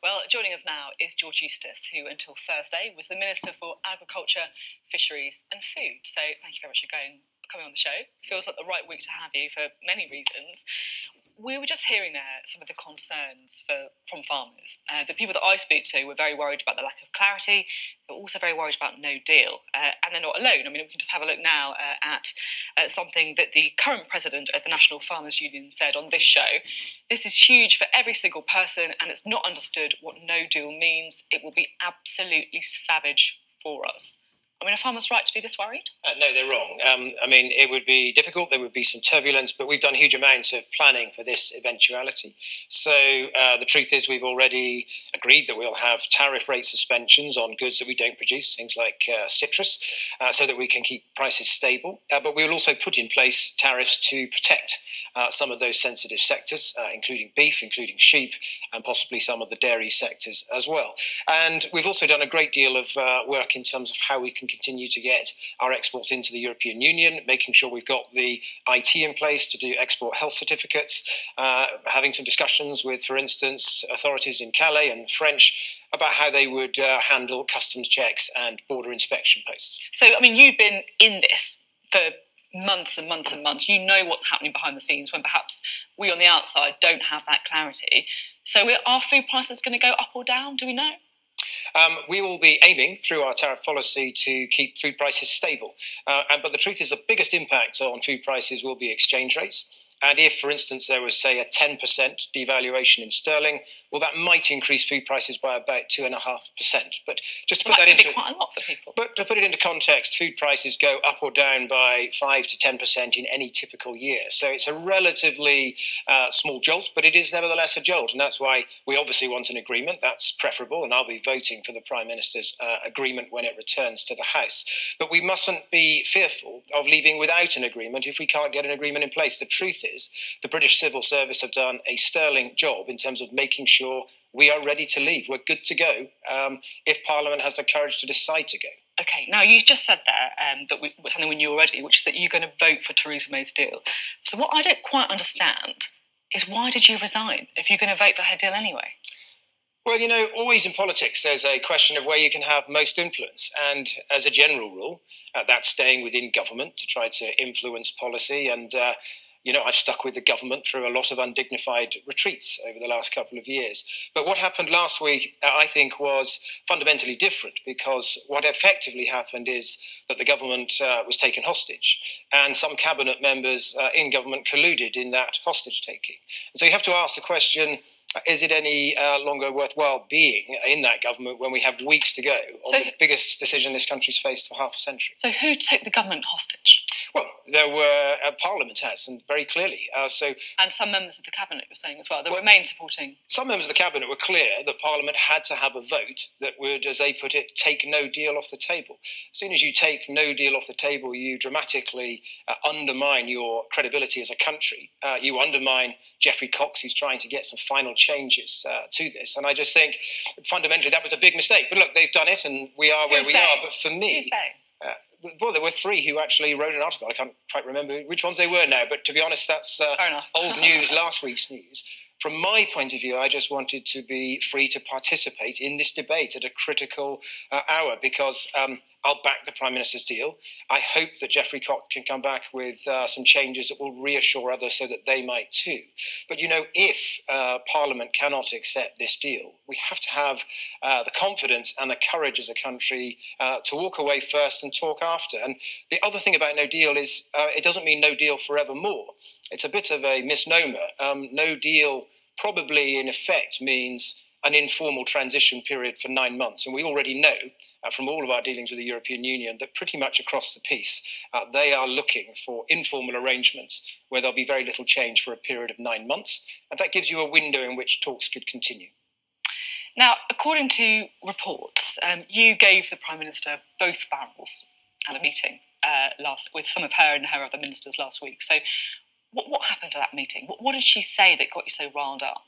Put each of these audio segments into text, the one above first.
Well, joining us now is George Eustice, who until Thursday was the Minister for Agriculture, Fisheries and Food. So thank you very much for coming on the show. Feels like the right week to have you for many reasons. We were just hearing there some of the concerns from farmers. The people that I speak to were very worried about the lack of clarity. They're also very worried about no deal. And they're not alone. I mean, we can just have a look now at something that the current president of the National Farmers Union said on this show. This is huge for every single person, and it's not understood what no deal means. It will be absolutely savage for us. I mean, are farmers right to be this worried? No, they're wrong. I mean, it would be difficult. There would be some turbulence, but we've done huge amounts of planning for this eventuality. So the truth is we've already agreed that we'll have tariff rate suspensions on goods that we don't produce, things like citrus, so that we can keep prices stable. But we will also put in place tariffs to protect some of those sensitive sectors, including beef, including sheep, and possibly some of the dairy sectors as well. And we've also done a great deal of work in terms of how we can continue to get our exports into the European Union, making sure we've got the IT in place to do export health certificates, having some discussions with, for instance, authorities in Calais and French about how they would handle customs checks and border inspection posts. So, I mean, you've been in this for months and months and months. You know what's happening behind the scenes when perhaps we on the outside don't have that clarity. So are food prices going to go up or down? Do we know? We will be aiming through our tariff policy to keep food prices stable. But the truth is the biggest impact on food prices will be exchange rates. And if, for instance, there was, say, a 10% devaluation in sterling, well, that might increase food prices by about 2.5%. But just to put that into quite a lot for people. But to put it into context, food prices go up or down by 5 to 10% in any typical year. So it's a relatively small jolt, but it is nevertheless a jolt. And that's why we obviously want an agreement. That's preferable. And I'll be voting for the Prime Minister's agreement when it returns to the House. But we mustn't be fearful of leaving without an agreement if we can't get an agreement in place. The truth is the British Civil Service have done a sterling job in terms of making sure we are ready to leave. We're good to go if Parliament has the courage to decide to go. OK, now you just said there that something we knew already, which is that you're going to vote for Theresa May's deal. So what I don't quite understand is why did you resign if you're going to vote for her deal anyway? Well, you know, always in politics there's a question of where you can have most influence. And as a general rule, that's staying within government to try to influence policy. And you know, I've stuck with the government through a lot of undignified retreats over the last couple of years. But what happened last week, I think, was fundamentally different, because what effectively happened is that the government was taken hostage, and some cabinet members in government colluded in that hostage taking. And so you have to ask the question, is it any longer worthwhile being in that government when we have weeks to go on the biggest decision this country's faced for half a century? So who took the government hostage? Well, there were Parliament has, and very clearly. And some members of the cabinet were saying as well that remain supporting. Some members of the cabinet were clear that Parliament had to have a vote that would, as they put it, take no deal off the table. As soon as you take no deal off the table, you dramatically undermine your credibility as a country. You undermine Geoffrey Cox, who's trying to get some final changes to this. And I just think fundamentally that was a big mistake. But look, they've done it, and we are where we are. But for me, who's they? Well, there were 3 who actually wrote an article. I can't quite remember which ones they were now, but to be honest, that's old news, last week's news. From my point of view, I just wanted to be free to participate in this debate at a critical hour, because I'll back the Prime Minister's deal. I hope that Geoffrey Cox can come back with some changes that will reassure others so that they might too. But, you know, if Parliament cannot accept this deal, we have to have the confidence and the courage as a country to walk away first and talk after. And the other thing about no deal is it doesn't mean no deal forevermore. It's a bit of a misnomer. No deal probably in effect means an informal transition period for 9 months. And we already know from all of our dealings with the European Union that pretty much across the piece, they are looking for informal arrangements where there'll be very little change for a period of 9 months. And that gives you a window in which talks could continue. Now, according to reports, you gave the Prime Minister both barrels at a meeting with some of her and her other ministers last week. So what happened at that meeting? What did she say that got you so riled up?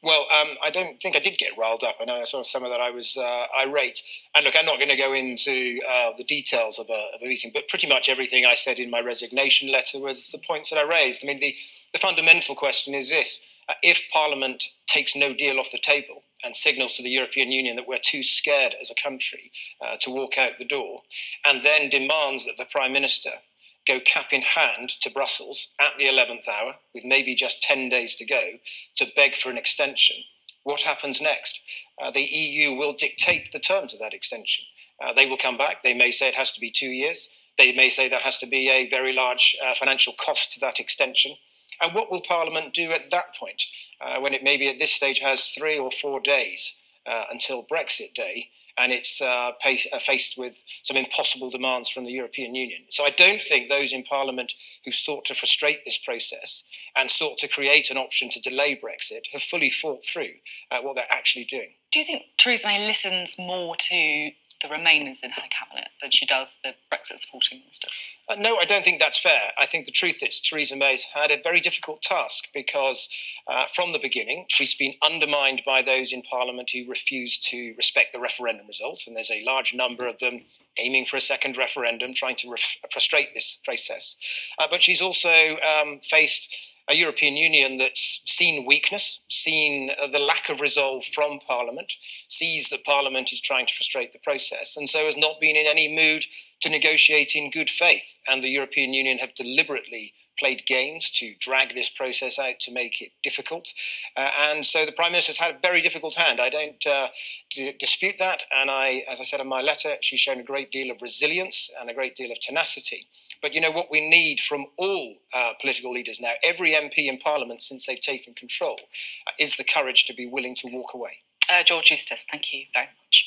Well, I don't think I did get riled up. I know I saw some of that I was irate. And look, I'm not going to go into the details of a meeting, but pretty much everything I said in my resignation letter was the points that I raised. I mean, the fundamental question is this. If Parliament takes no deal off the table, and signals to the European Union that we're too scared as a country to walk out the door, and then demands that the Prime Minister go cap in hand to Brussels at the 11th hour, with maybe just 10 days to go, to beg for an extension, what happens next? The EU will dictate the terms of that extension. They will come back. They may say it has to be 2 years. They may say there has to be a very large financial cost to that extension. And what will Parliament do at that point, when it maybe at this stage has 3 or 4 days until Brexit Day, and it's faced with some impossible demands from the European Union? So I don't think those in Parliament who sought to frustrate this process and sought to create an option to delay Brexit have fully thought through what they're actually doing. Do you think Theresa May listens more to the Remainers in her cabinet than she does the Brexit supporting ministers? No, I don't think that's fair. I think the truth is Theresa May's had a very difficult task because from the beginning she's been undermined by those in Parliament who refuse to respect the referendum results, and there's a large number of them aiming for a second referendum, trying to frustrate this process. But she's also faced a European Union that's seen weakness, seen the lack of resolve from Parliament, sees that Parliament is trying to frustrate the process, and so has not been in any mood to negotiate in good faith. And the European Union have deliberately played games to drag this process out to make it difficult. And so the Prime Minister's had a very difficult hand. I don't dispute that. And as I said in my letter, she's shown a great deal of resilience and a great deal of tenacity. But you know what we need from all political leaders now, every MP in Parliament since they've taken control, is the courage to be willing to walk away. George Eustice, thank you very much.